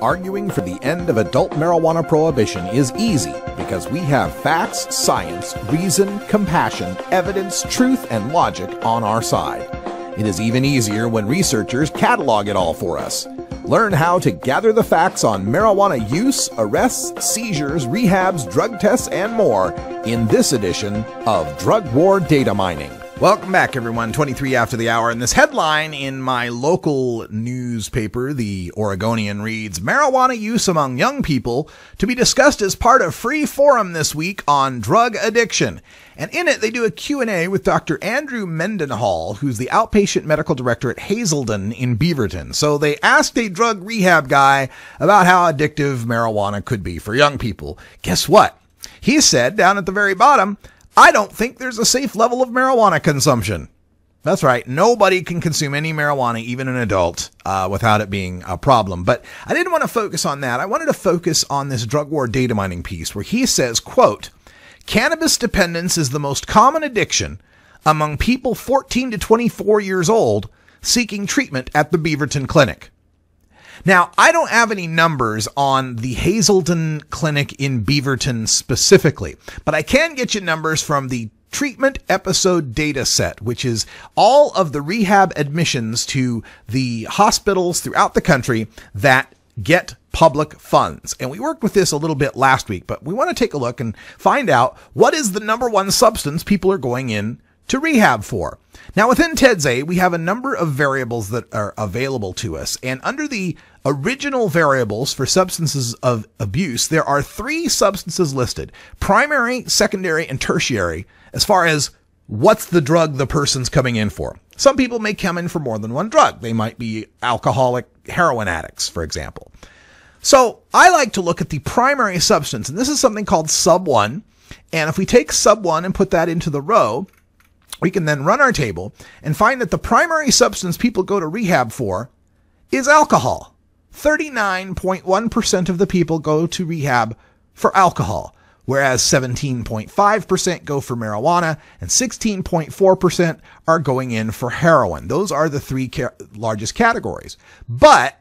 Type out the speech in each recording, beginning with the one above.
Arguing for the end of adult marijuana prohibition is easy because we have facts, science, reason, compassion, evidence, truth, and logic on our side. It is even easier when researchers catalog it all for us. Learn how to gather the facts on marijuana use, arrests, seizures, rehabs, drug tests, and more in this edition of Drug War Data Mining. Welcome back, everyone. 23 after the hour, and this headline in my local newspaper, the Oregonian, reads, "Marijuana use among young people to be discussed as part of free forum this week on drug addiction." And in it, they do a Q&A with Dr. Andrew Mendenhall, who's the outpatient medical director at Hazelden in Beaverton. So they asked a drug rehab guy about how addictive marijuana could be for young people. Guess what? He said down at the very bottom, "I don't think there's a safe level of marijuana consumption." That's right. Nobody can consume any marijuana, even an adult, without it being a problem. But I didn't want to focus on that. I wanted to focus on this drug war data mining piece where he says, quote, "Cannabis dependence is the most common addiction among people 14 to 24 years old seeking treatment at the Beaverton Clinic." Now, I don't have any numbers on the Hazelden Clinic in Beaverton specifically, but I can get you numbers from the treatment episode data set, which is all of the rehab admissions to the hospitals throughout the country that get public funds. And we worked with this a little bit last week, but we want to take a look and find out what is the number one substance people are going in to rehab for. Now, within TEDS, we have a number of variables that are available to us. And under the original variables for substances of abuse, there are 3 substances listed: primary, secondary, and tertiary, as far as what's the drug the person's coming in for. Some people may come in for more than one drug. They might be alcoholic heroin addicts, for example. So I like to look at the primary substance, and this is something called sub 1. And if we take sub 1 and put that into the row, we can then run our table and find that the primary substance people go to rehab for is alcohol. 39.1% of the people go to rehab for alcohol, whereas 17.5% go for marijuana and 16.4% are going in for heroin. Those are the 3 largest categories. But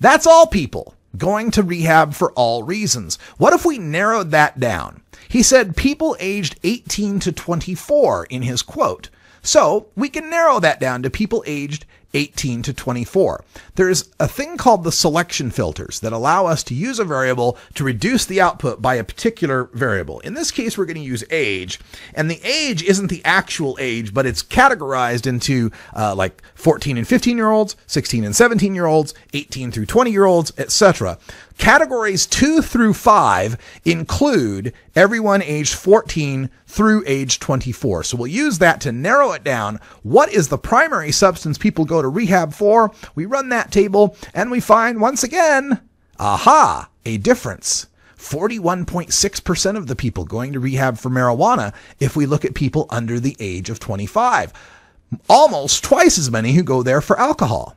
that's all people going to rehab for all reasons. What if we narrowed that down? He said people aged 18 to 24 in his quote. So we can narrow that down to people aged 18 to 24. There's a thing called the selection filters that allow us to use a variable to reduce the output by a particular variable. In this case, we're going to use age, and the age isn't the actual age, but it's categorized into like 14 and 15-year-olds, 16 and 17-year-olds, 18 through 20-year-olds, etc. Categories 2 through 5 include everyone aged 14 through age 24. So we'll use that to narrow it down. What is the primary substance people go to rehab for? We run that table and we find, once again, aha, a difference. 41.6% of the people going to rehab for marijuana if we look at people under the age of 25. Almost twice as many who go there for alcohol.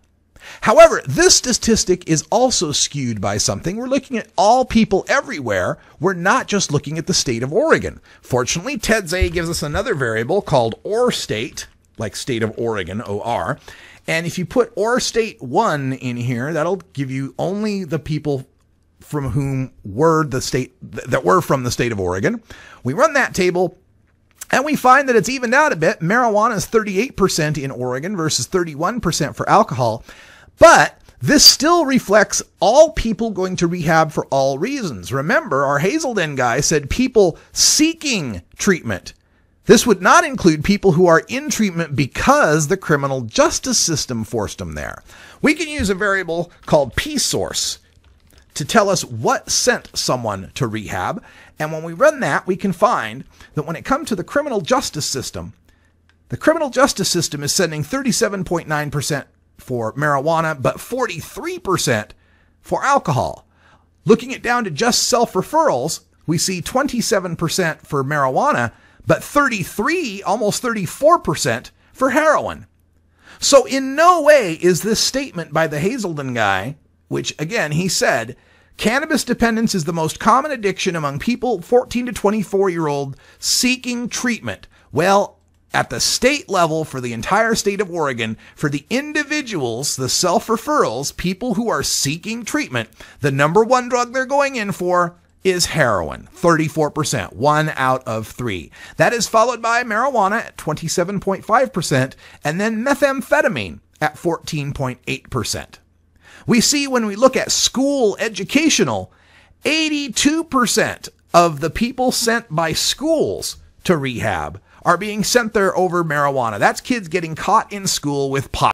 However, this statistic is also skewed by something. We're looking at all people everywhere. We're not just looking at the state of Oregon. Fortunately, TEDS gives us another variable called OR state, like state of Oregon, OR. And if you put OR state 1 in here, that'll give you only the people from whom were the state that were from the state of Oregon. We run that table and we find that it's evened out a bit. Marijuana is 38% in Oregon versus 31% for alcohol. But this still reflects all people going to rehab for all reasons. Remember, our Hazelden guy said people seeking treatment. This would not include people who are in treatment because the criminal justice system forced them there. We can use a variable called p-source to tell us what sent someone to rehab. And when we run that, we can find that when it comes to the criminal justice system, the criminal justice system is sending 37.9% for marijuana, but 43% for alcohol. Looking it down to just self-referrals, we see 27% for marijuana, but 33, almost 34% for heroin. So in no way is this statement by the Hazelden guy, which again, he said, cannabis dependence is the most common addiction among people 14 to 24-year-old seeking treatment. Well, At the state level, for the entire state of Oregon, for the individuals, the self-referrals, people who are seeking treatment, the number one drug they're going in for is heroin, 34%, 1 out of 3. That is followed by marijuana at 27.5%, and then methamphetamine at 14.8%. We see when we look at school educational, 82% of the people sent by schools to rehab are being sent there over marijuana. That's kids getting caught in school with pot.